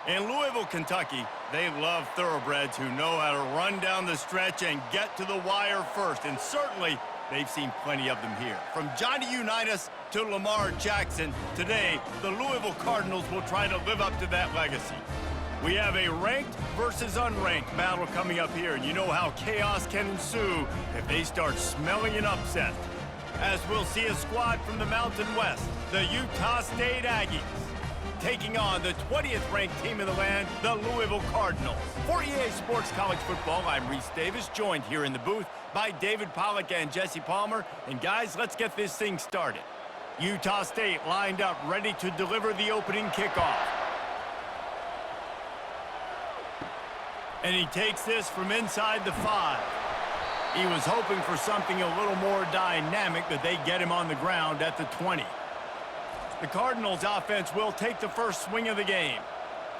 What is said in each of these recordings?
In Louisville, Kentucky, they love thoroughbreds who know how to run down the stretch and get to the wire first. And certainly, they've seen plenty of them here. From Johnny Unitas to Lamar Jackson, today, the Louisville Cardinals will try to live up to that legacy. We have a ranked versus unranked battle coming up here, and you know how chaos can ensue if they start smelling an upset. As we'll see a squad from the Mountain West, the Utah State Aggies, taking on the 20th ranked team in the land, the Louisville Cardinals. For EA Sports College Football, I'm Reese Davis, joined here in the booth by David Pollack and Jesse Palmer. And guys, let's get this thing started. Utah State lined up, ready to deliver the opening kickoff. And he takes this from inside the 5. He was hoping for something a little more dynamic, but they get him on the ground at the 20. The Cardinals offense will take the first swing of the game.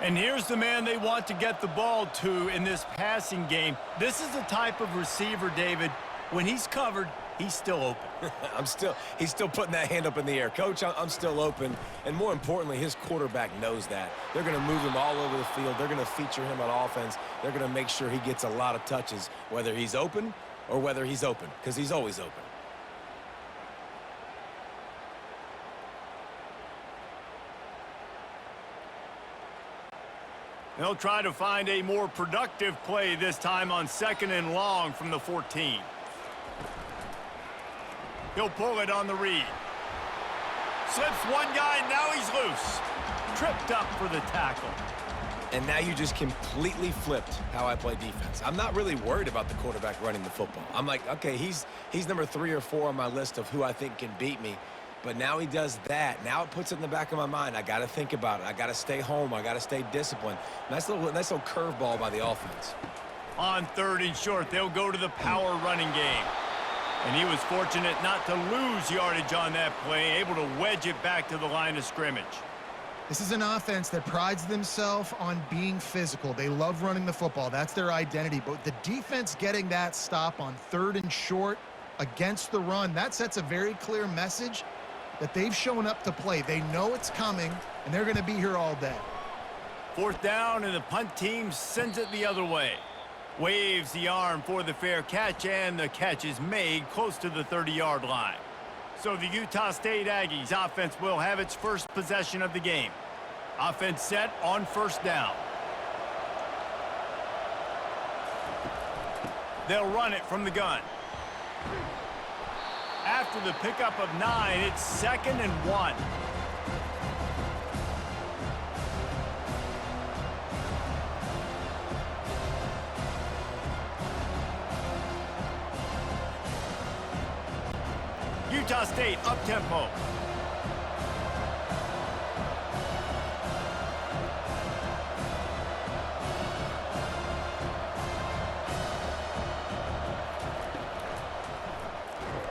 And here's the man they want to get the ball to in this passing game. This is the type of receiver, David, when he's covered, he's still open. He's still putting that hand up in the air. Coach, I'm still open. And more importantly, his quarterback knows that. They're going to move him all over the field. They're going to feature him on offense. They're going to make sure he gets a lot of touches, whether he's open or whether he's open, because he's always open. They'll try to find a more productive play this time on 2nd and long from the 14. He'll pull it on the read. Slips one guy, now he's loose. Tripped up for the tackle. And now you just completely flipped how I play defense. I'm not really worried about the quarterback running the football. I'm like, okay, he's number 3 or 4 on my list of who I think can beat me. But now he does that. Now it puts it in the back of my mind. I got to think about it. I got to stay home. I got to stay disciplined. Nice little curveball by the offense. On 3rd and short, they'll go to the power running game. And he was fortunate not to lose yardage on that play, able to wedge it back to the line of scrimmage. This is an offense that prides themselves on being physical. They love running the football. That's their identity. But the defense getting that stop on 3rd and short against the run, that sets a very clear message that they've shown up to play. They know it's coming, and they're going to be here all day. 4th down, and the punt team sends it the other way. Waves the arm for the fair catch, and the catch is made close to the 30-yard line. So the Utah State Aggies offense will have its first possession of the game. Offense set on 1st down. They'll run it from the gun. After the pickup of 9, it's 2nd and 1. Utah State up-tempo.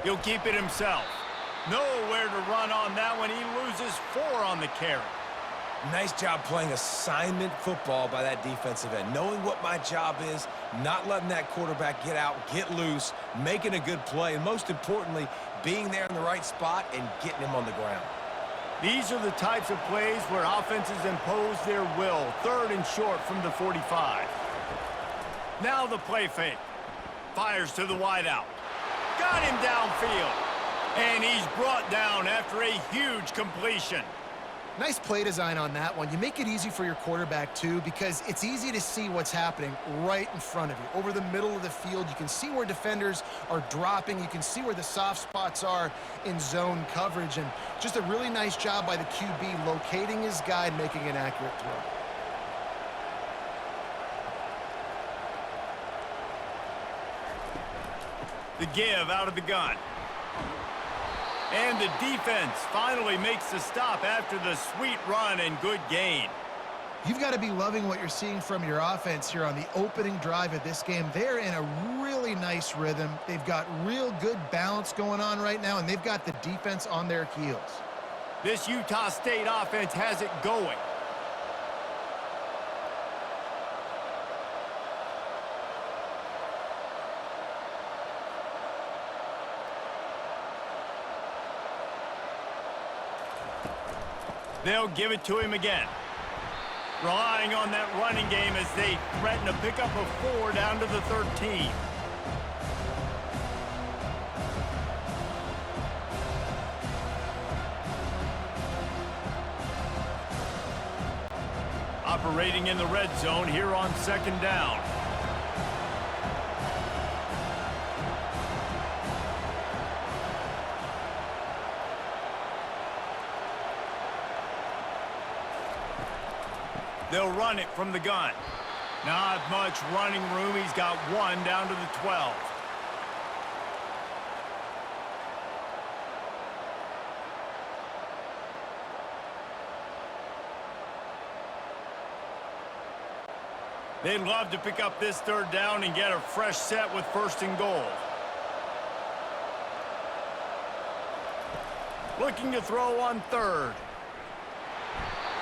He'll keep it himself. Nowhere to run on that one. He loses 4 on the carry. Nice job playing assignment football by that defensive end. Knowing what my job is, not letting that quarterback get out, get loose, making a good play, and most importantly, being there in the right spot and getting him on the ground. These are the types of plays where offenses impose their will. 3rd and short from the 45. Now the play fake. Fires to the wideout. Got him downfield. And he's brought down after a huge completion. Nice play design on that one. You make it easy for your quarterback, too, because it's easy to see what's happening right in front of you. Over the middle of the field, you can see where defenders are dropping. You can see where the soft spots are in zone coverage. And just a really nice job by the QB locating his guy and making an accurate throw. The give out of the gun. And the defense finally makes the stop after the sweet run and good gain. You've got to be loving what you're seeing from your offense here on the opening drive of this game. They're in a really nice rhythm. They've got real good balance going on right now, and they've got the defense on their heels. This Utah State offense has it going. They'll give it to him again. Relying on that running game as they threaten a pickup of 4 down to the 13. Operating in the red zone here on 2nd down. They'll run it from the gun. Not much running room. He's got 1 down to the 12. They'd love to pick up this 3rd down and get a fresh set with 1st and goal. Looking to throw on 3rd.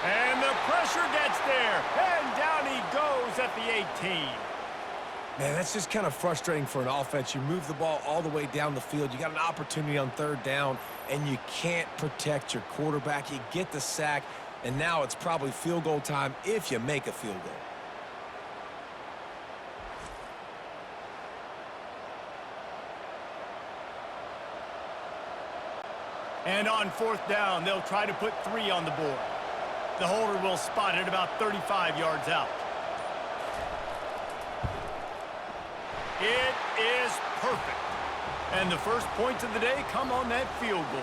And the pressure gets there. And down he goes at the 18. Man, that's just kind of frustrating for an offense. You move the ball all the way down the field. You got an opportunity on 3rd down, and you can't protect your quarterback. You get the sack, and now it's probably field goal time if you make a field goal. And on 4th down, they'll try to put 3 on the board. The holder will spot it about 35 yards out. It is perfect. And the first points of the day come on that field goal.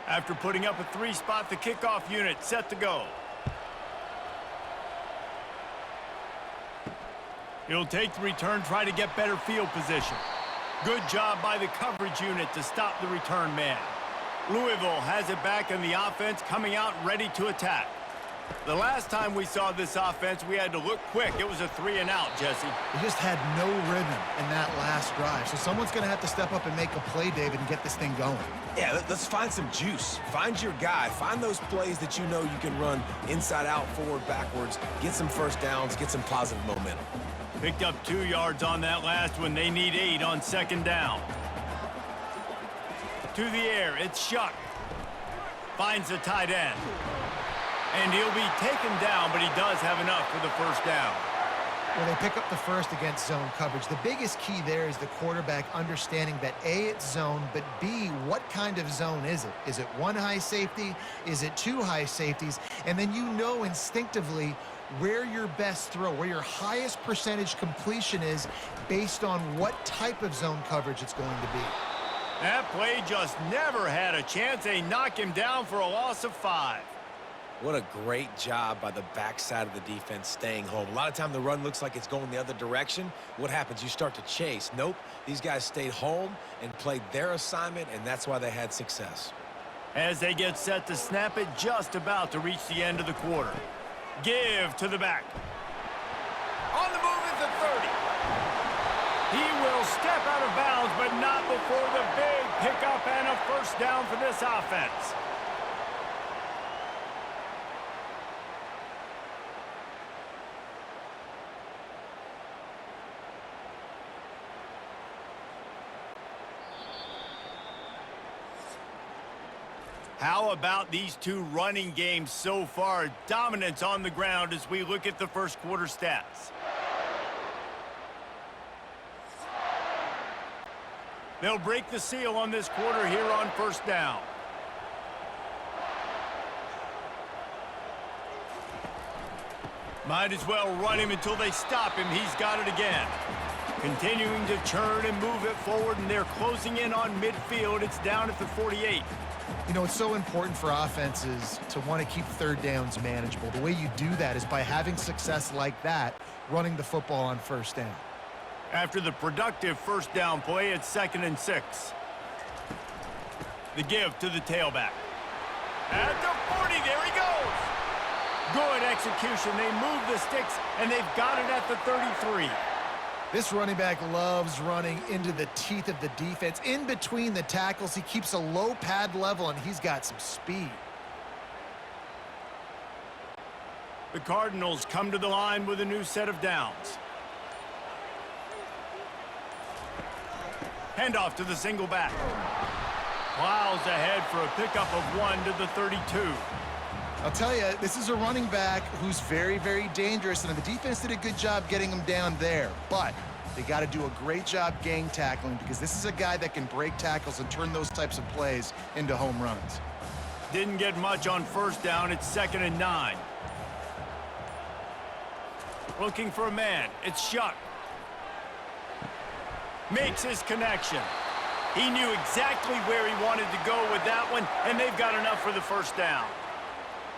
After putting up a 3-spot, the kickoff unit set to go. He'll take the return, try to get better field position. Good job by the coverage unit to stop the return man. Louisville has it back in the offense, coming out ready to attack. The last time we saw this offense, we had to look quick. It was a 3-and-out, Jesse. They just had no rhythm in that last drive. So someone's going to have to step up and make a play, David, and get this thing going. Yeah, let's find some juice. Find your guy. Find those plays that you know you can run inside out, forward, backwards. Get some 1st downs. Get some positive momentum. Picked up 2 yards on that last one. They need 8 on 2nd down. To the air, it's Shuck. Finds the tight end. And he'll be taken down, but he does have enough for the 1st down. Well, they pick up the 1st against zone coverage. The biggest key there is the quarterback understanding that A, it's zone, but B, what kind of zone is it? Is it 1 high safety? Is it 2 high safeties? And then you know instinctively where your best throw, where your highest percentage completion is based on what type of zone coverage it's going to be. That play just never had a chance. They knock him down for a loss of 5. What a great job by the backside of the defense staying home. A lot of time the run looks like it's going the other direction. What happens? You start to chase. Nope. These guys stayed home and played their assignment, and that's why they had success. As they get set to snap it, just about to reach the end of the quarter. Give to the back. On the move at the 30. He will step out of bounds, but not before the big pickup and a 1st down for this offense. How about these 2 running games so far? Dominance on the ground as we look at the 1st quarter stats. They'll break the seal on this quarter here on 1st down. Might as well run him until they stop him. He's got it again. Continuing to churn and move it forward, and they're closing in on midfield. It's down at the 48. You know, it's so important for offenses to want to keep 3rd downs manageable. The way you do that is by having success like that, running the football on 1st down. After the productive 1st down play, it's 2nd and 6. The give to the tailback. At the Good execution. They move the sticks, and they've got it at the 33. This running back loves running into the teeth of the defense. In between the tackles, he keeps a low pad level, and he's got some speed. The Cardinals come to the line with a new set of downs. Handoff to the single back. Plows ahead for a pickup of 1 to the 32. I'll tell you, this is a running back who's very, very dangerous, and the defense did a good job getting him down there. But they got to do a great job gang tackling because this is a guy that can break tackles and turn those types of plays into home runs. Didn't get much on first down. It's 2nd and 9. Looking for a man. It's Shuck. Makes his connection. He knew exactly where he wanted to go with that one, and they've got enough for the first down.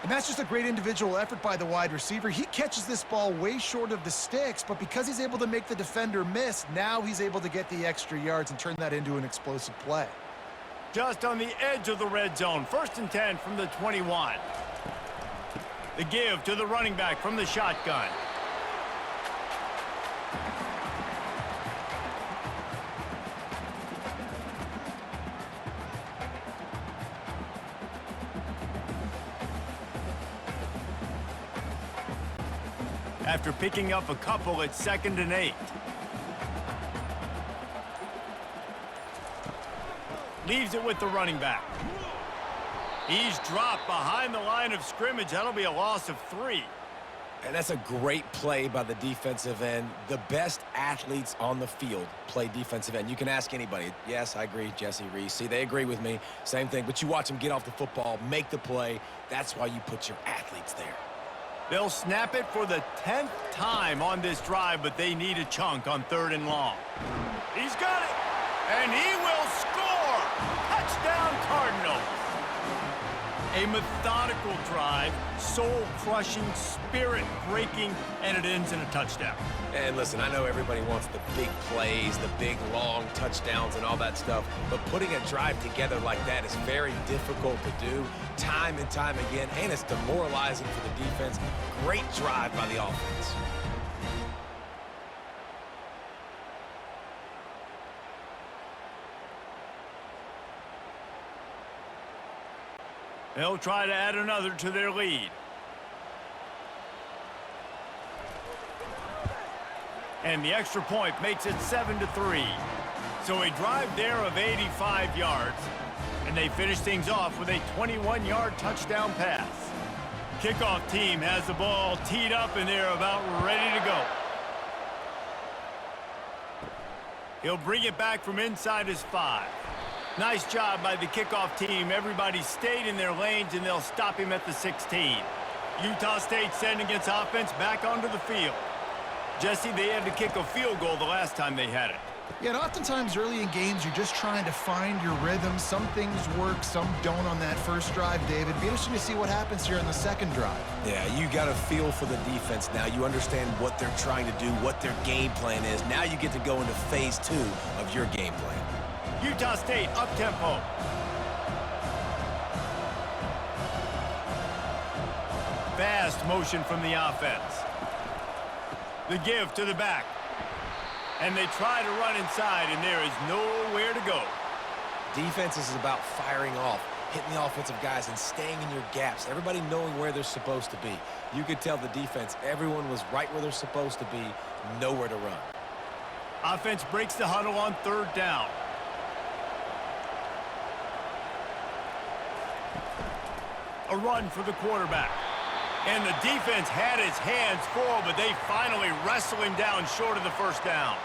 And that's just a great individual effort by the wide receiver. He catches this ball way short of the sticks, but because he's able to make the defender miss, now he's able to get the extra yards and turn that into an explosive play. Just on the edge of the red zone. 1st and 10 from the 21. The give to the running back from the shotgun. After picking up a couple, it's 2nd and 8. Leaves it with the running back. He's dropped behind the line of scrimmage. That'll be a loss of 3. And that's a great play by the defensive end. The best athletes on the field play defensive end. You can ask anybody. Yes, I agree, Jesse Reese. See, they agree with me. Same thing. But you watch them get off the football, make the play. That's why you put your athletes there. They'll snap it for the 10th time on this drive, but they need a chunk on 3rd and long. He's got it, and he will score! Touchdown, Cardinals! A methodical drive, soul-crushing, spirit-breaking, and it ends in a touchdown. And listen, I know everybody wants the big plays, the big, long touchdowns and all that stuff, but putting a drive together like that is very difficult to do time and time again, and it's demoralizing for the defense. Great drive by the offense. They'll try to add another to their lead. And the extra point makes it 7-3. So a drive there of 85 yards. And they finish things off with a 21-yard touchdown pass. Kickoff team has the ball teed up, and they're about ready to go. He'll bring it back from inside his 5. Nice job by the kickoff team. Everybody stayed in their lanes, and they'll stop him at the 16. Utah State sending its offense back onto the field. Jesse, they had to kick a field goal the last time they had it. Yeah, and oftentimes early in games, you're just trying to find your rhythm. Some things work, some don't on that first drive, David. It'd be interesting to see what happens here on the second drive. Yeah, you got a feel for the defense now. You understand what they're trying to do, what their game plan is. Now you get to go into phase 2 of your game plan. Utah State up-tempo. Fast motion from the offense. The give to the back. And they try to run inside, and there is nowhere to go. Defense is about firing off, hitting the offensive guys, and staying in your gaps. Everybody knowing where they're supposed to be. You could tell the defense, everyone was right where they're supposed to be, nowhere to run. Offense breaks the huddle on 3rd down. A run for the quarterback. And the defense had his hands full, but they finally wrestle him down short of the first down.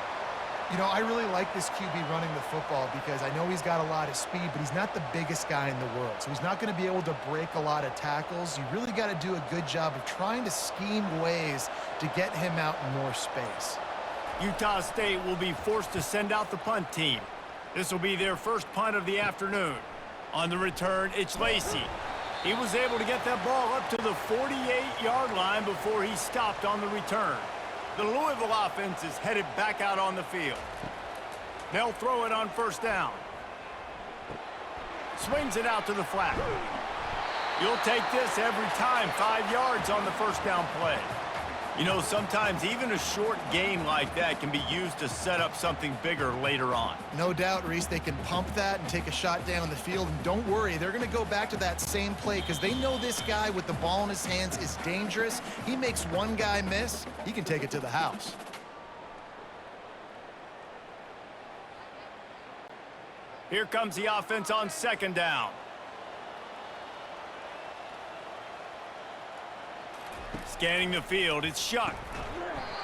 You know, I really like this QB running the football because I know he's got a lot of speed, but he's not the biggest guy in the world. So he's not going to be able to break a lot of tackles. You really got to do a good job of trying to scheme ways to get him out in more space. Utah State will be forced to send out the punt team. This will be their first punt of the afternoon. On the return, it's Lacey. He was able to get that ball up to the 48-yard line before he stopped on the return. The Louisville offense is headed back out on the field. They'll throw it on 1st down. Swings it out to the flat. You'll take this every time. 5 yards on the first down play. You know, sometimes even a short gain like that can be used to set up something bigger later on. No doubt, Reese, they can pump that and take a shot down the field. And don't worry, they're going to go back to that same play because they know this guy with the ball in his hands is dangerous. He makes one guy miss, he can take it to the house. Here comes the offense on second down. Scanning the field, it's Shuck.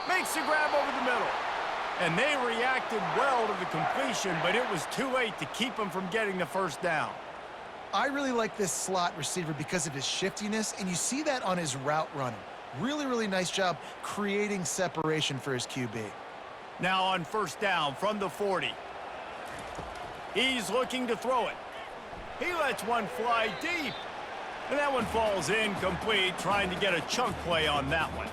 Makes the grab over the middle. And they reacted well to the completion, but it was too late to keep them from getting the first down. I really like this slot receiver because of his shiftiness, and you see that on his route running. Really, really nice job creating separation for his QB. Now on first down from the 40. He's looking to throw it. He lets one fly deep. And that one falls incomplete, trying to get a chunk play on that one.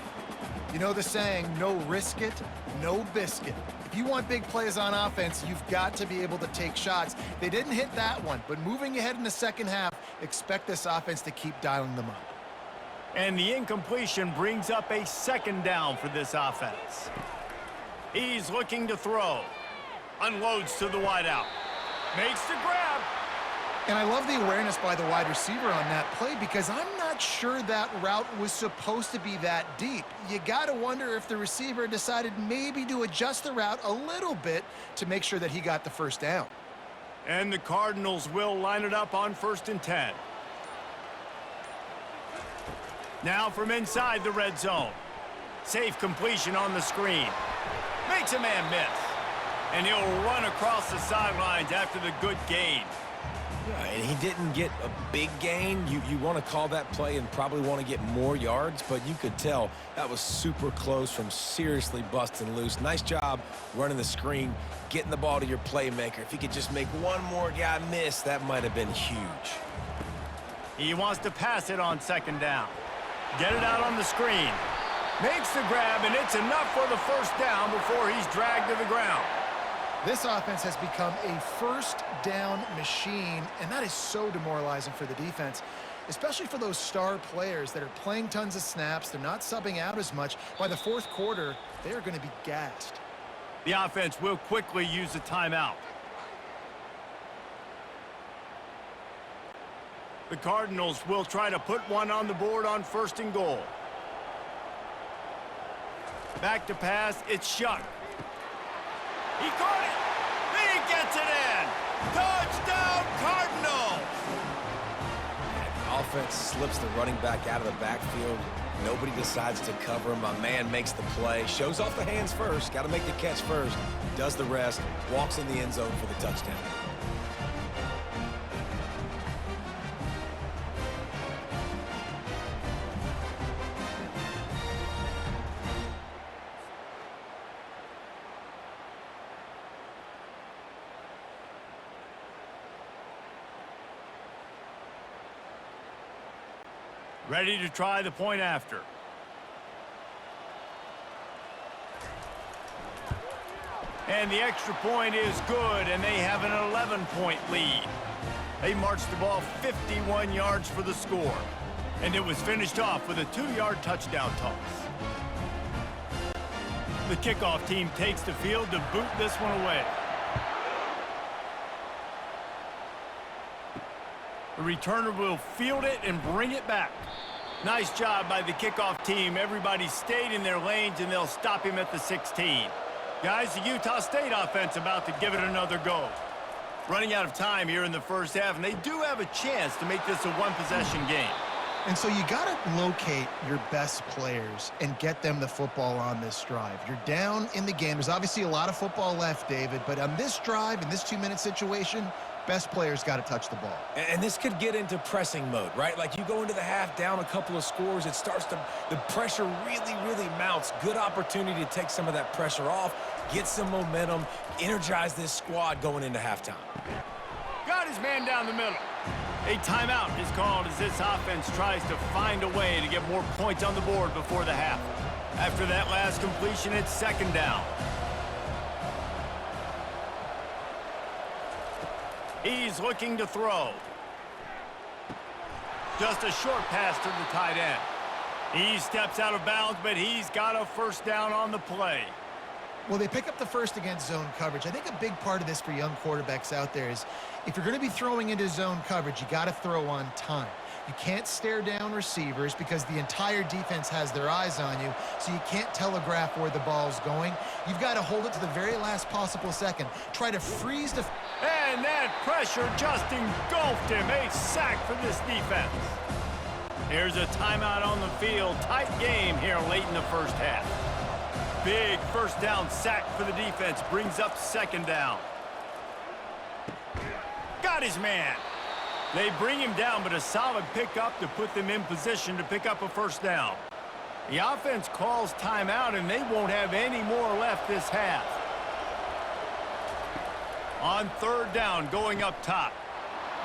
You know the saying, no risk it, no biscuit. If you want big plays on offense, you've got to be able to take shots. They didn't hit that one, but moving ahead in the second half, expect this offense to keep dialing them up. And the incompletion brings up a second down for this offense. He's looking to throw. Unloads to the wideout. Makes the grab. And I love the awareness by the wide receiver on that play because I'm not sure that route was supposed to be that deep. You got to wonder if the receiver decided maybe to adjust the route a little bit to make sure that he got the first down. And the Cardinals will line it up on 1st and 10. Now from inside the red zone. Safe completion on the screen. Makes a man miss. And he'll run across the sidelines after the good gain. Yeah, and he didn't get a big gain. You want to call that play and probably want to get more yards, but you could tell that was super close from seriously busting loose. Nice job running the screen, getting the ball to your playmaker. If he could just make one more guy miss, that might have been huge. He wants to pass it on second down. Get it out on the screen. Makes the grab, and it's enough for the first down before he's dragged to the ground. This offense has become a first down machine, and that is so demoralizing for the defense, especially for those star players that are playing tons of snaps. They're not subbing out as much. By the fourth quarter, they are going to be gassed. The offense will quickly use a timeout. The Cardinals will try to put one on the board on 1st and goal. Back to pass, it's Shuck. He caught it. He gets it in. Touchdown, Cardinals. The offense slips the running back out of the backfield. Nobody decides to cover him. My man makes the play. Shows off the hands first. Got to make the catch first. Does the rest. Walks in the end zone for the touchdown. Ready to try the point after. And the extra point is good, and they have an 11-point lead. They marched the ball 51 yards for the score, and it was finished off with a 2-yard touchdown toss. The kickoff team takes the field to boot this one away. The returner will field it and bring it back. Nice job by the kickoff team. Everybody stayed in their lanes, and they'll stop him at the 16. Guys, the Utah State offense about to give it another go. Running out of time here in the first half, and they do have a chance to make this a one-possession game. And so you got to locate your best players and get them the football on this drive. You're down in the game. There's obviously a lot of football left, David, but on this drive, in this 2-minute situation, best players got to touch the ball. And this could get into pressing mode, right? Like you go into the half down a couple of scores, it starts to, the pressure really mounts. Good opportunity to take some of that pressure off, get some momentum, energize this squad going into halftime. Got his man down the middle. A timeout is called as this offense tries to find a way to get more points on the board before the half. After that last completion, it's second down. He's looking to throw. Just a short pass to the tight end. He steps out of bounds, but he's got a first down on the play. Well, they pick up the first against zone coverage. I think a big part of this for young quarterbacks out there is if you're going to be throwing into zone coverage, you got to throw on time. You can't stare down receivers because the entire defense has their eyes on you, so you can't telegraph where the ball's going. You've got to hold it to the very last possible second. Try to freeze the... And that pressure just engulfed him. A sack for this defense. Here's a timeout on the field. Tight game here late in the first half. Big first down sack for the defense. Brings up second down. Got his man. They bring him down, but a solid pickup to put them in position to pick up a first down. The offense calls timeout, and they won't have any more left this half. On third down, going up top.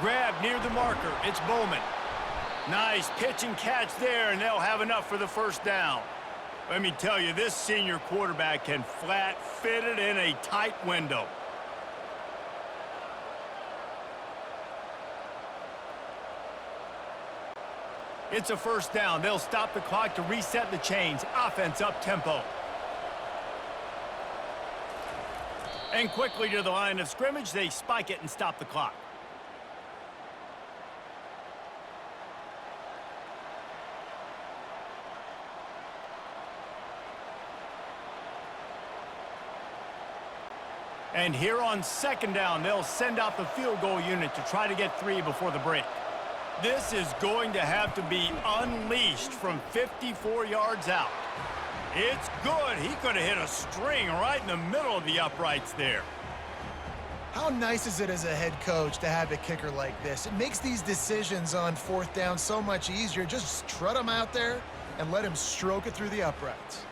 Grab near the marker. It's Bowman. Nice pitch and catch there, and they'll have enough for the first down. Let me tell you, this senior quarterback can flat fit it in a tight window. It's a first down. They'll stop the clock to reset the chains. Offense up tempo. And quickly to the line of scrimmage, they spike it and stop the clock. And here on second down, they'll send out the field goal unit to try to get 3 before the break. This is going to have to be unleashed from 54 yards out. It's good. He could have hit a string right in the middle of the uprights there. How nice is it as a head coach to have a kicker like this? It makes these decisions on fourth down so much easier. Just strut him out there and let him stroke it through the uprights.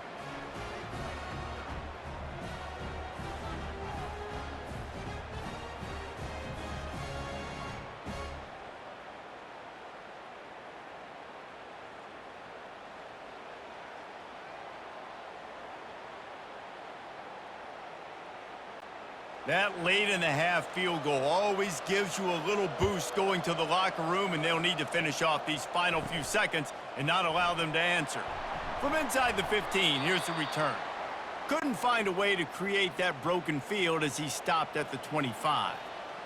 That late in the half field goal always gives you a little boost going to the locker room, and they'll need to finish off these final few seconds and not allow them to answer. From inside the 15, here's the return. Couldn't find a way to create that broken field as he stopped at the 25.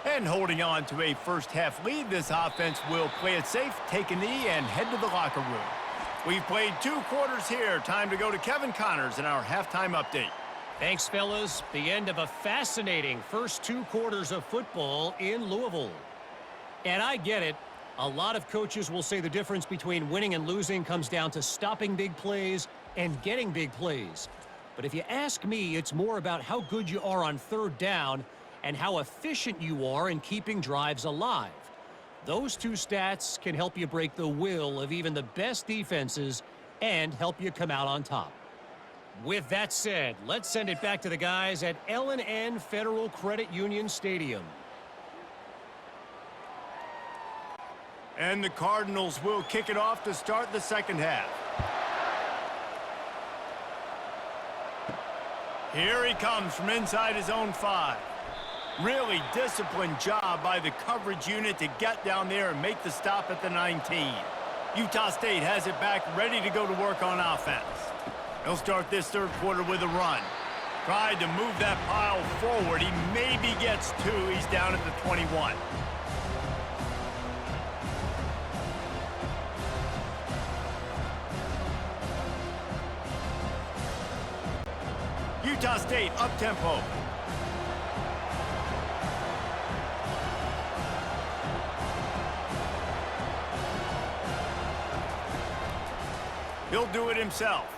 And holding on to a first half lead, this offense will play it safe, take a knee, and head to the locker room. We've played 2 quarters here. Time to go to Kevin Connors in our halftime update. Thanks, fellas. The end of a fascinating first 2 quarters of football in Louisville. And I get it. A lot of coaches will say the difference between winning and losing comes down to stopping big plays and getting big plays. But if you ask me, it's more about how good you are on third down and how efficient you are in keeping drives alive. Those 2 stats can help you break the will of even the best defenses and help you come out on top. With that said, let's send it back to the guys at L&N Federal Credit Union Stadium. And the Cardinals will kick it off to start the second half. Here he comes from inside his own 5. Really disciplined job by the coverage unit to get down there and make the stop at the 19. Utah State has it back, ready to go to work on offense. He'll start this third quarter with a run. Tried to move that pile forward. He maybe gets 2. He's down at the 21. Utah State up-tempo. He'll do it himself.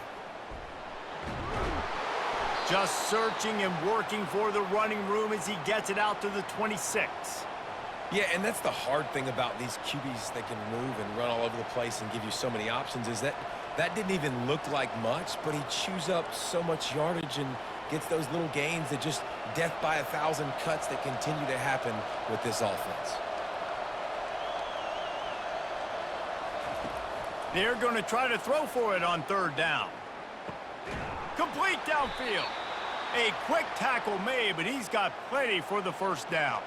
Just searching and working for the running room as he gets it out to the 26. Yeah, and that's the hard thing about these QBs that can move and run all over the place and give you so many options is that didn't even look like much, but he chews up so much yardage and gets those little gains that just death by 1,000 cuts that continue to happen with this offense. They're going to try to throw for it on third down. Complete downfield. A quick tackle made, but he's got plenty for the first down.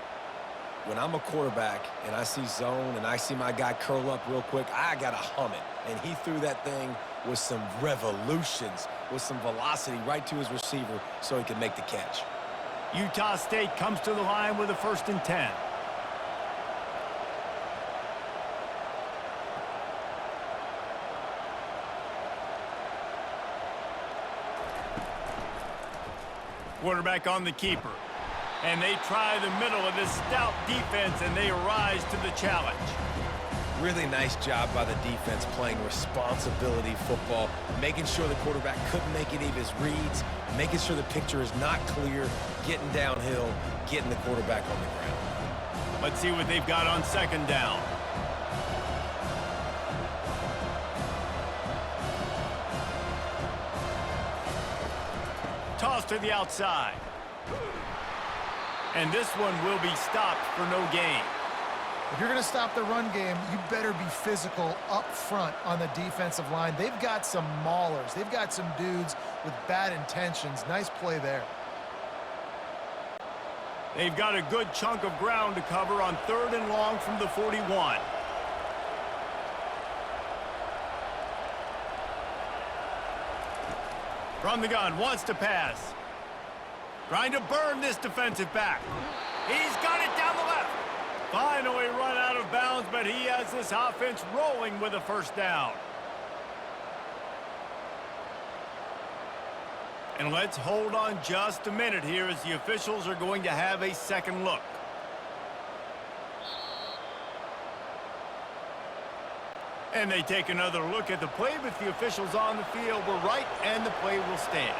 when I'm a quarterback and I see zone and I see my guy curl up real quick, I got to hum it. And he threw that thing with some revolutions, with some velocity right to his receiver so he could make the catch. Utah State comes to the line with a 1st and 10. Quarterback on the keeper. And they try the middle of this stout defense, and they rise to the challenge. Really nice job by the defense playing responsibility football, making sure the quarterback couldn't make any of his reads, making sure the picture is not clear, getting downhill, getting the quarterback on the ground. Let's see what they've got on 2nd down. Toss to the outside. And this one will be stopped for no gain. If you're going to stop the run game, you better be physical up front on the defensive line. They've got some maulers. They've got some dudes with bad intentions. Nice play there. They've got a good chunk of ground to cover on 3rd and long from the 41. From the gun, wants to pass. Trying to burn this defensive back. He's got it down the left. Finally run out of bounds, but he has this offense rolling with a 1st down. And let's hold on just a minute here as the officials are going to have a second look. And they take another look at the play, but the officials on the field were right, and the play will stand.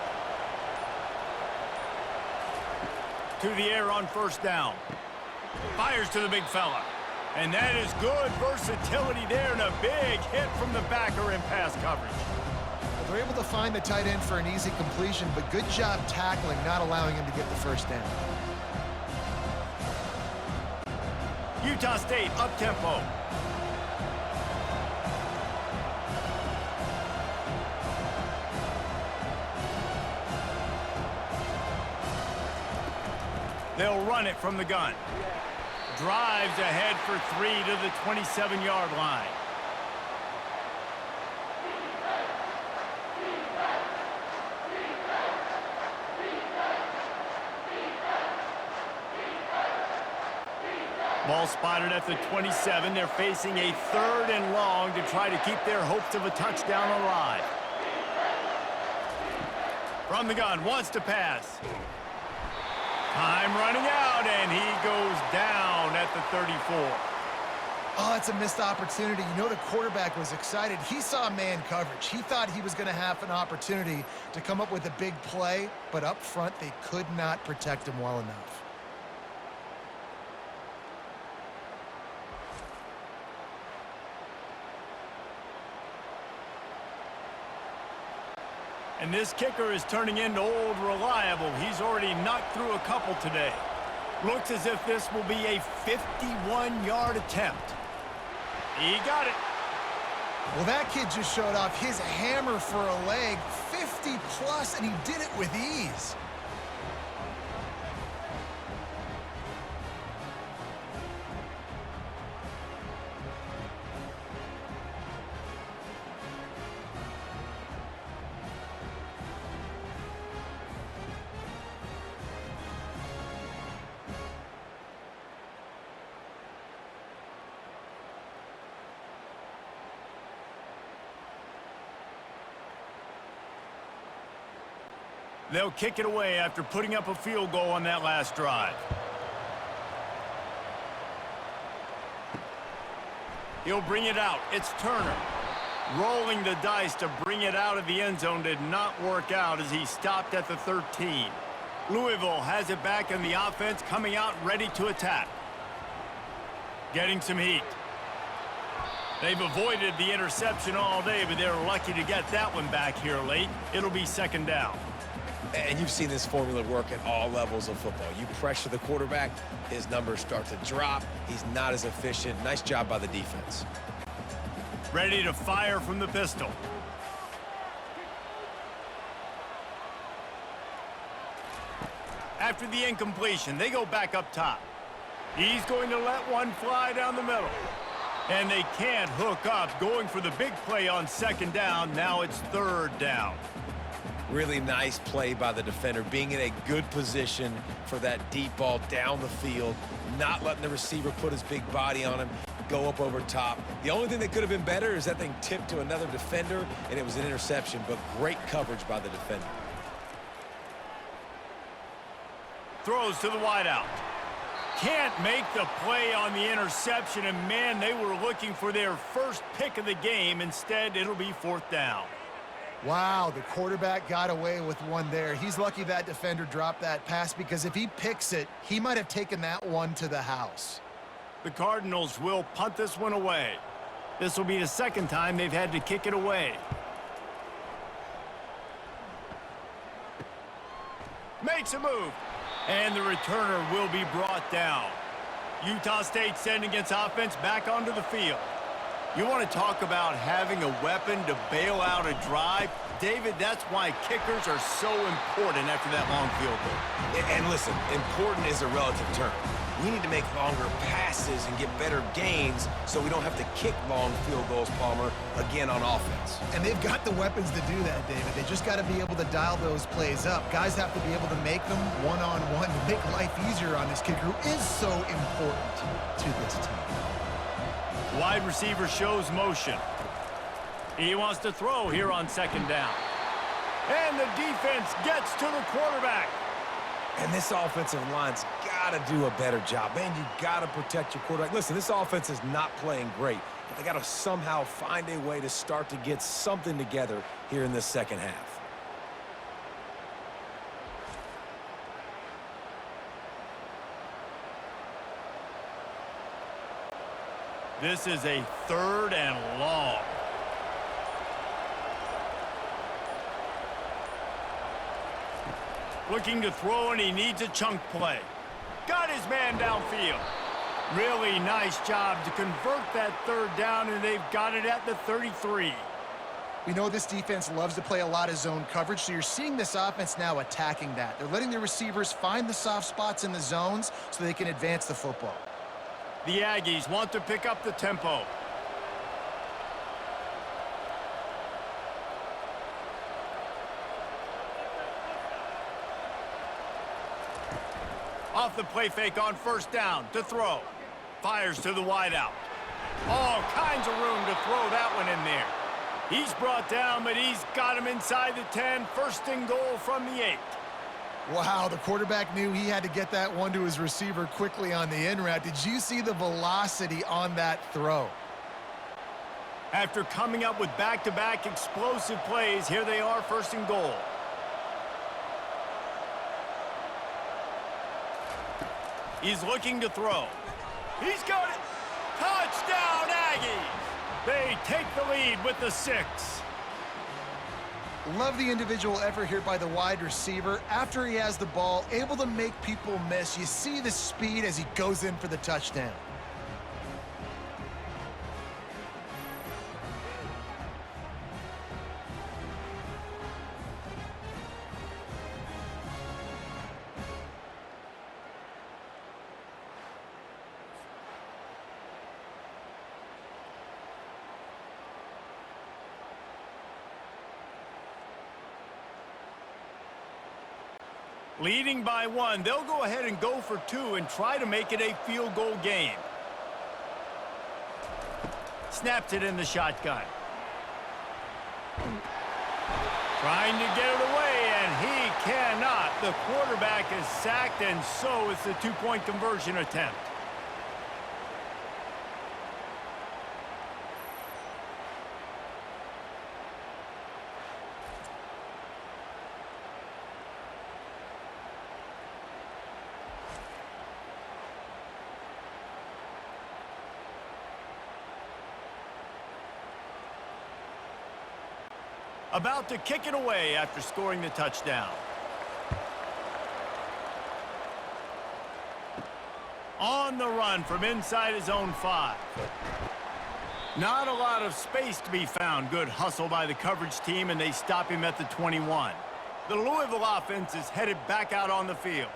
To the air on 1st down. Fires to the big fella. And that is good versatility there, and a big hit from the backer in pass coverage. They're able to find the tight end for an easy completion, but good job tackling, not allowing him to get the 1st down. Utah State up-tempo. They'll run it from the gun. Drives ahead for 3 to the 27-yard line. Ball spotted at the 27. They're facing a 3rd and long to try to keep their hopes of a touchdown alive. From the gun, wants to pass. Time running out, and he goes down at the 34. Oh, it's a missed opportunity. You know, the quarterback was excited. He saw man coverage. He thought he was going to have an opportunity to come up with a big play, but up front, they could not protect him well enough. And this kicker is turning into old reliable. He's already knocked through a couple today. Looks as if this will be a 51-yard attempt. He got it. Well, that kid just showed off his hammer for a leg, 50-plus, and he did it with ease. They'll kick it away after putting up a field goal on that last drive. He'll bring it out. It's Turner. Rolling the dice to bring it out of the end zone did not work out as he stopped at the 13. Louisville has it back, and the offense coming out ready to attack. Getting some heat. They've avoided the interception all day, but they're lucky to get that one back here late. It'll be 2nd down. And you've seen this formula work at all levels of football. You pressure the quarterback, his numbers start to drop. He's not as efficient. Nice job by the defense. Ready to fire from the pistol. After the incompletion, they go back up top. He's going to let one fly down the middle. And they can't hook up, going for the big play on second down. Now it's third down. Really nice play by the defender, being in a good position for that deep ball down the field, not letting the receiver put his big body on him, go up over top. The only thing that could have been better is that thing tipped to another defender, and it was an interception, but great coverage by the defender. Throws to the wideout. Can't make the play on the interception, and man, they were looking for their first pick of the game. Instead, it'll be fourth down. Wow, the quarterback got away with one there. He's lucky that defender dropped that pass, because if he picks it, he might have taken that one to the house. The Cardinals will punt this one away. This will be the second time they've had to kick it away. Makes a move. And the returner will be brought down. Utah State sending its offense back onto the field. You want to talk about having a weapon to bail out a drive? David, that's why kickers are so important after that long field goal. And listen, important is a relative term. We need to make longer passes and get better gains so we don't have to kick long field goals, Palmer, again on offense. And they've got the weapons to do that, David. They just got to be able to dial those plays up. Guys have to be able to make them one-on-one to make life easier on this kicker, who is so important to this team. Wide receiver shows motion. He wants to throw here on second down. And the defense gets to the quarterback. And this offensive line's got to do a better job. Man, you got to protect your quarterback. Listen, this offense is not playing great, but they got to somehow find a way to start to get something together here in this second half. This is a third and long. Looking to throw, and he needs a chunk play. Got his man downfield. Really nice job to convert that third down, and they've got it at the 33. We know this defense loves to play a lot of zone coverage, so you're seeing this offense now attacking that. They're letting their receivers find the soft spots in the zones so they can advance the football. The Aggies want to pick up the tempo. Off the play fake on first down to throw. Fires to the wideout. All kinds of room to throw that one in there. He's brought down, but he's got him inside the 10. First and goal from the 8. Wow, the quarterback knew he had to get that one to his receiver quickly on the in route. Did you see the velocity on that throw? After coming up with back-to-back explosive plays, here they are, first and goal. He's looking to throw. He's got it. Touchdown, Aggies. They take the lead with the 6. Love the individual effort here by the wide receiver. After he has the ball, able to make people miss. You see the speed as he goes in for the touchdown. Leading by 1, they'll go ahead and go for 2 and try to make it a field goal game. Snaps it in the shotgun. Trying to get it away, and he cannot. The quarterback is sacked, and so it's the 2-point conversion attempt. About to kick it away after scoring the touchdown. On the run from inside his own 5. Not a lot of space to be found. Good hustle by the coverage team, and they stop him at the 21. The Louisville offense is headed back out on the field.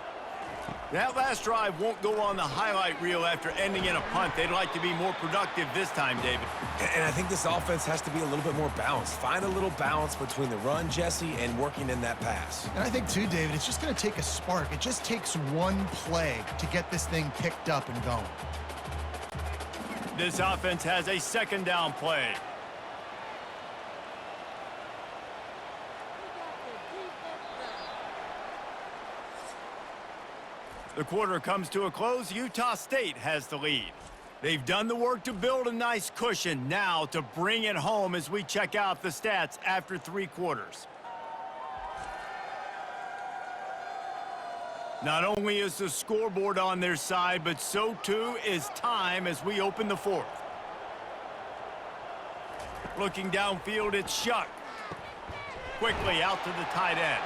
That last drive won't go on the highlight reel after ending in a punt. They'd like to be more productive this time, David. And I think this offense has to be a little bit more balanced. Find a little balance between the run, Jesse, and working in that pass. And I think, too, David, it's just going to take a spark. It just takes one play to get this thing picked up and going. This offense has a second down play. The quarter comes to a close. Utah State has the lead. They've done the work to build a nice cushion. Now to bring it home as we check out the stats after 3 quarters. Not only is the scoreboard on their side, but so too is time as we open the 4th. Looking downfield, it's Shuck. Quickly out to the tight end.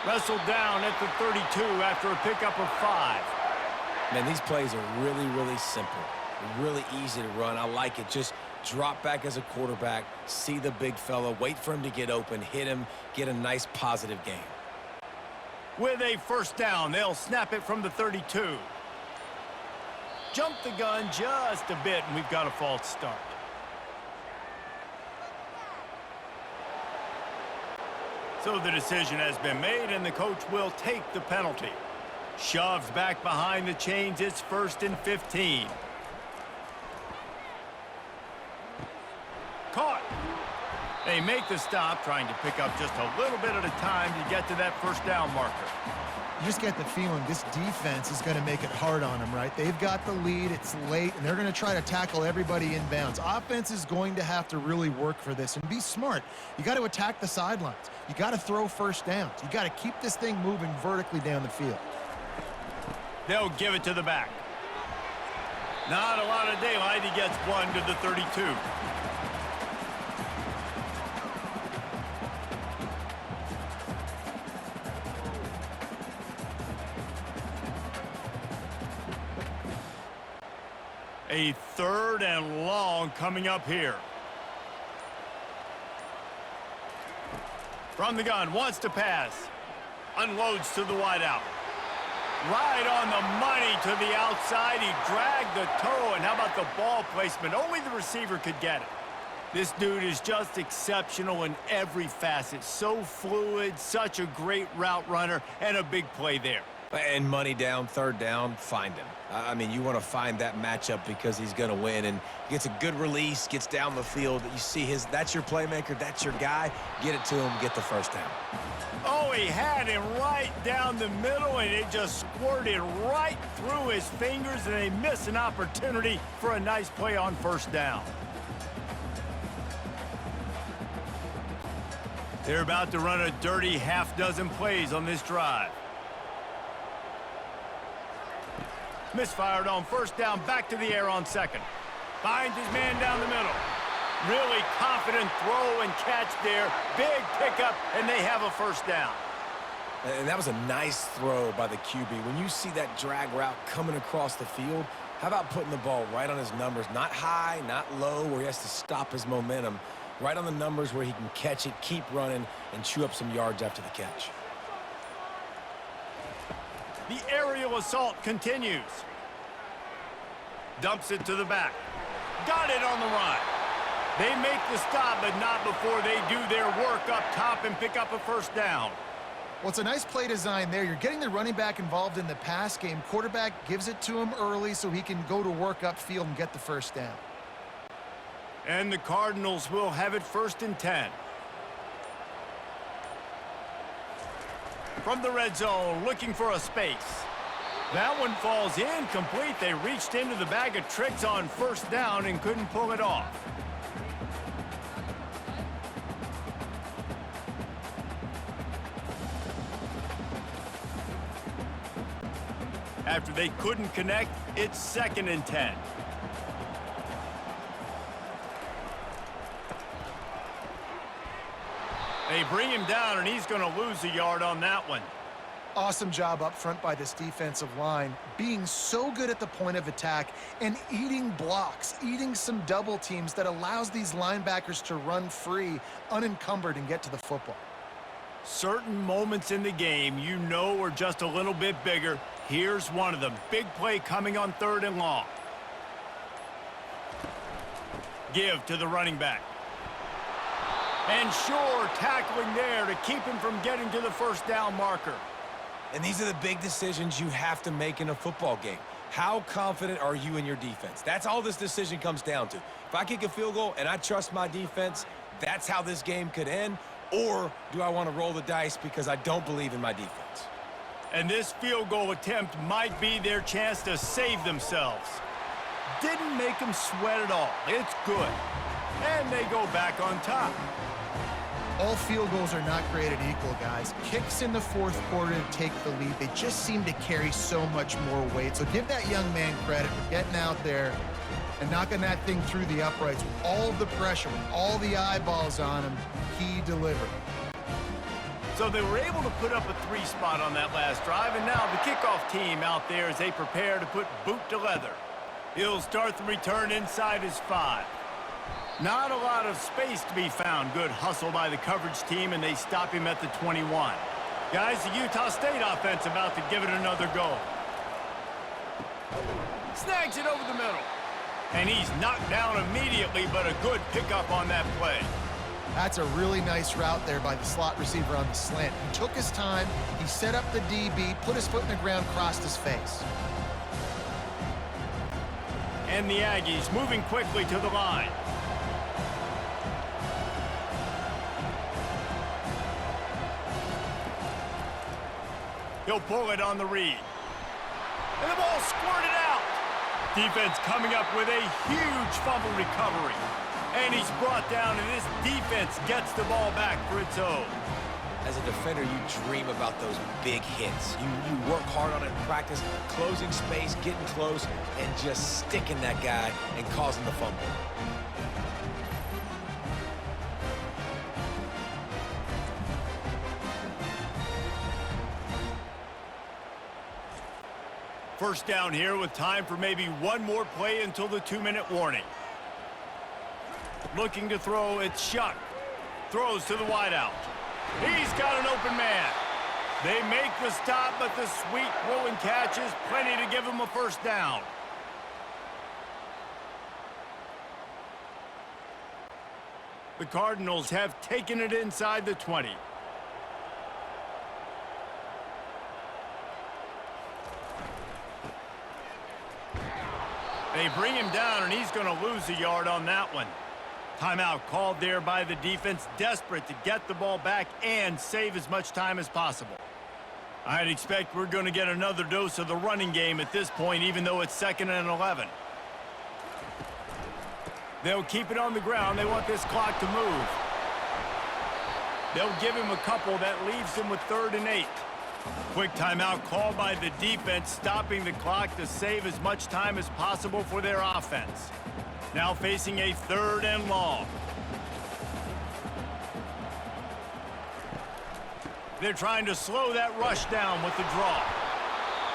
Wrestled down at the 32 after a pickup of 5. Man, these plays are really, really simple. Really easy to run. I like it. Just drop back as a quarterback, see the big fella, wait for him to get open, hit him, get a nice positive game. With a first down, they'll snap it from the 32. Jump the gun just a bit, and we've got a false start. So the decision has been made, and the coach will take the penalty. Shoves back behind the chains. It's 1st and 15. Caught. They make the stop, trying to pick up just a little bit at a time to get to that first down marker. You just get the feeling this defense is going to make it hard on them, right? They've got the lead, it's late, and they're going to try to tackle everybody inbounds. Offense is going to have to really work for this and be smart. You got to attack the sidelines. You got to throw first downs. You got to keep this thing moving vertically down the field. They'll give it to the back. Not a lot of daylight. He gets one to the 32. A 3rd and long coming up here. From the gun, wants to pass. Unloads to the wideout. Right on the money to the outside. He dragged the toe, and how about the ball placement? Only the receiver could get it. This dude is just exceptional in every facet. So fluid, such a great route runner, and a big play there. And money down, 3rd down, find him. I mean, you want to find that matchup because he's going to win, and he gets a good release, gets down the field. You see that's your playmaker, that's your guy. Get it to him, get the first down. Oh, he had him right down the middle, and it just squirted right through his fingers, and they miss an opportunity for a nice play on first down. They're about to run a dirty half-dozen plays on this drive. Misfired on first down, back to the air on 2nd. Finds his man down the middle. Really confident throw and catch there. Big pickup, and they have a first down. And that was a nice throw by the QB. When you see that drag route coming across the field, how about putting the ball right on his numbers? Not high, not low, where he has to stop his momentum. Right on the numbers where he can catch it, keep running, and chew up some yards after the catch. The aerial assault continues. Dumps it to the back. Got it on the run. They make the stop, but not before they do their work up top and pick up a first down. Well, it's a nice play design there. You're getting the running back involved in the pass game. Quarterback gives it to him early so he can go to work upfield and get the first down. And the Cardinals will have it 1st and 10. From the red zone, looking for a space. That one falls incomplete. They reached into the bag of tricks on first down and couldn't pull it off. After they couldn't connect, it's 2nd and 10. They bring him down, and he's going to lose a yard on that one. Awesome job up front by this defensive line, being so good at the point of attack and eating blocks, eating some double teams that allows these linebackers to run free, unencumbered, and get to the football. Certain moments in the game you know are just a little bit bigger. Here's one of them. Big play coming on 3rd and long. Give to the running back. And sure, tackling there to keep him from getting to the first down marker. And these are the big decisions you have to make in a football game. How confident are you in your defense? That's all this decision comes down to. If I kick a field goal and I trust my defense, that's how this game could end. Or do I want to roll the dice because I don't believe in my defense? And this field goal attempt might be their chance to save themselves. Didn't make them sweat at all. It's good. And they go back on top. All field goals are not created equal, guys. Kicks in the 4th quarter to take the lead. They just seem to carry so much more weight. So give that young man credit for getting out there and knocking that thing through the uprights with all of the pressure, with all the eyeballs on him. He delivered. So they were able to put up a 3 spot on that last drive, and now the kickoff team out there as they prepare to put boot to leather. He'll start the return inside his 5. Not a lot of space to be found. Good hustle by the coverage team, and they stop him at the 21. Guys, the Utah State offense about to give it another go. Snags it over the middle. And he's knocked down immediately, but a good pickup on that play. That's a really nice route there by the slot receiver on the slant. He took his time, he set up the DB, put his foot in the ground, crossed his face. And the Aggies moving quickly to the line. He'll pull it on the read. And the ball squirted out. Defense coming up with a huge fumble recovery. And he's brought down, and this defense gets the ball back for its own. As a defender, you dream about those big hits. You work hard on it in practice, closing space, getting close, and just sticking that guy and causing the fumble. First down here with time for maybe one more play until the 2-minute warning. Looking to throw, it's Shuck. Throws to the wideout. He's got an open man. They make the stop, but the sweet throw and catch is plenty to give him a first down. The Cardinals have taken it inside the 20. They bring him down, and he's going to lose a yard on that one. Timeout called there by the defense, desperate to get the ball back and save as much time as possible. I'd expect we're going to get another dose of the running game at this point, even though it's 2nd and 11. They'll keep it on the ground. They want this clock to move. They'll give him a couple. That leaves him with 3rd and 8. Quick timeout called by the defense, stopping the clock to save as much time as possible for their offense. Now facing a 3rd and long. They're trying to slow that rush down with the draw.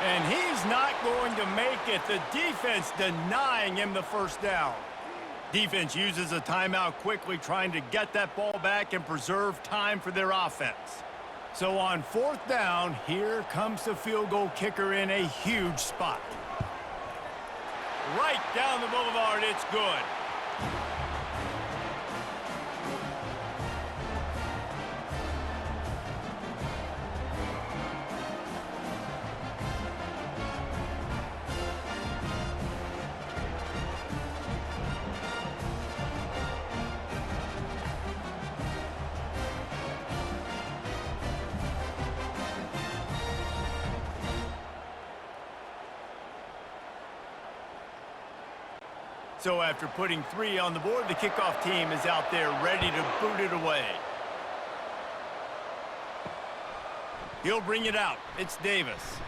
And he's not going to make it. The defense denying him the first down. Defense uses a timeout quickly, trying to get that ball back and preserve time for their offense. So on 4th down, here comes the field goal kicker in a huge spot. Right down the boulevard, it's good. So after putting 3 on the board, the kickoff team is out there ready to boot it away. He'll bring it out. It's Davis.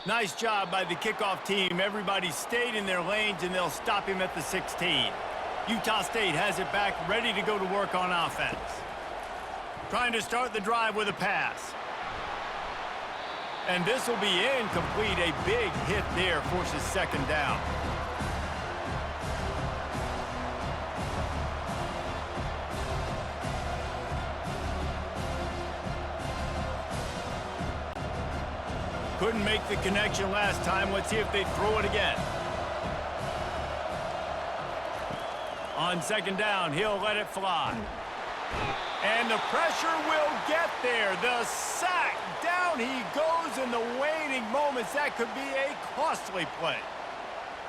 Nice job by the kickoff team. Everybody stayed in their lanes, and they'll stop him at the 16. Utah State has it back, ready to go to work on offense. Trying to start the drive with a pass. And this will be incomplete. A big hit there forces 2nd down. Couldn't make the connection last time. Let's see if they throw it again. On second down, he'll let it fly. And the pressure will get there. The sack. Down he goes in the waning moments. That could be a costly play.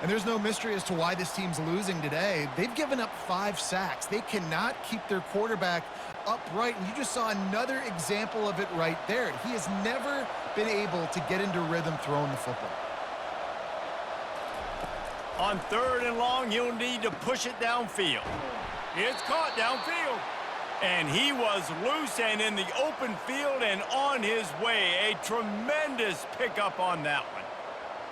And there's no mystery as to why this team's losing today. They've given up 5 sacks. They cannot keep their quarterback upright, and you just saw another example of it right there. He has never been able to get into rhythm throwing the football. On third and long, he'll need to push it downfield. It's caught downfield. And he was loose and in the open field and on his way. A tremendous pickup on that one.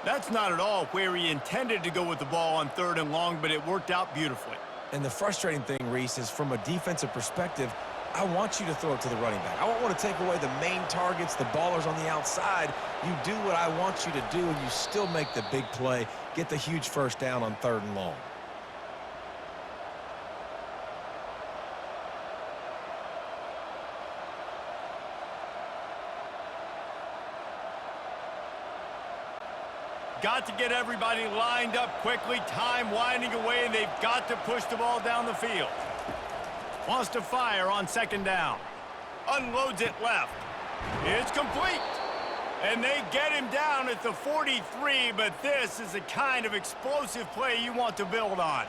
That's not at all where he intended to go with the ball on third and long, but it worked out beautifully. And the frustrating thing, Reese, is from a defensive perspective, I want you to throw it to the running back. I don't want to take away the main targets, the ballers on the outside. You do what I want you to do, and you still make the big play, get the huge first down on third and long. Got to get everybody lined up quickly. Time winding away, and they've got to push the ball down the field. Wants to fire on second down. Unloads it left. It's complete. And they get him down at the 43, but this is the kind of explosive play you want to build on.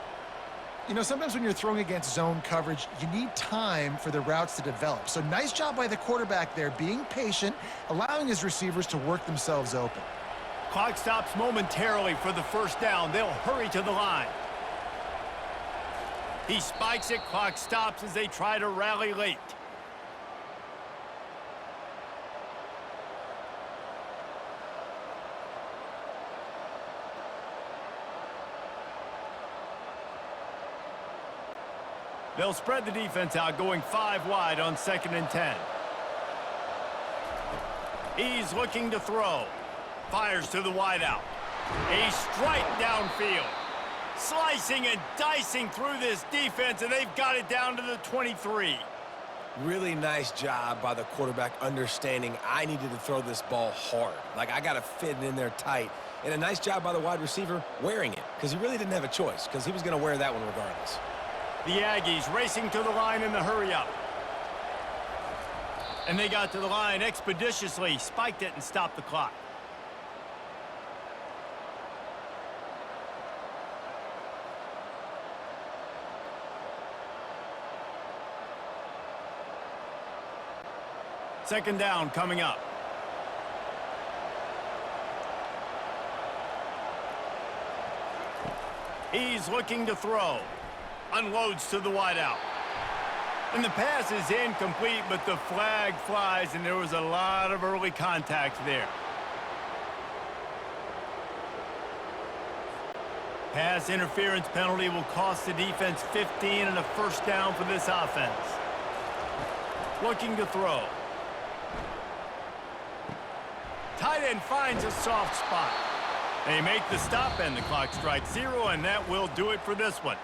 You know, sometimes when you're throwing against zone coverage, you need time for the routes to develop. So nice job by the quarterback there, being patient, allowing his receivers to work themselves open. Clock stops momentarily for the first down. They'll hurry to the line. He spikes it. Clock stops as they try to rally late. They'll spread the defense out, going 5 wide on second and 10. He's looking to throw. Fires to the wideout. A strike downfield. Slicing and dicing through this defense, and they've got it down to the 23. Really nice job by the quarterback understanding I needed to throw this ball hard. Like, I got to fit it in there tight. And a nice job by the wide receiver wearing it, because he really didn't have a choice, because he was going to wear that one regardless. The Aggies racing to the line in the hurry-up. And they got to the line expeditiously, spiked it, and stopped the clock. Second down coming up. He's looking to throw. Unloads to the wideout. And the pass is incomplete, but the flag flies, and there was a lot of early contact there. Pass interference penalty will cost the defense 15 and a first down for this offense. Looking to throw. Tight end finds a soft spot. They make the stop, and the clock strikes 0, and that will do it for this one.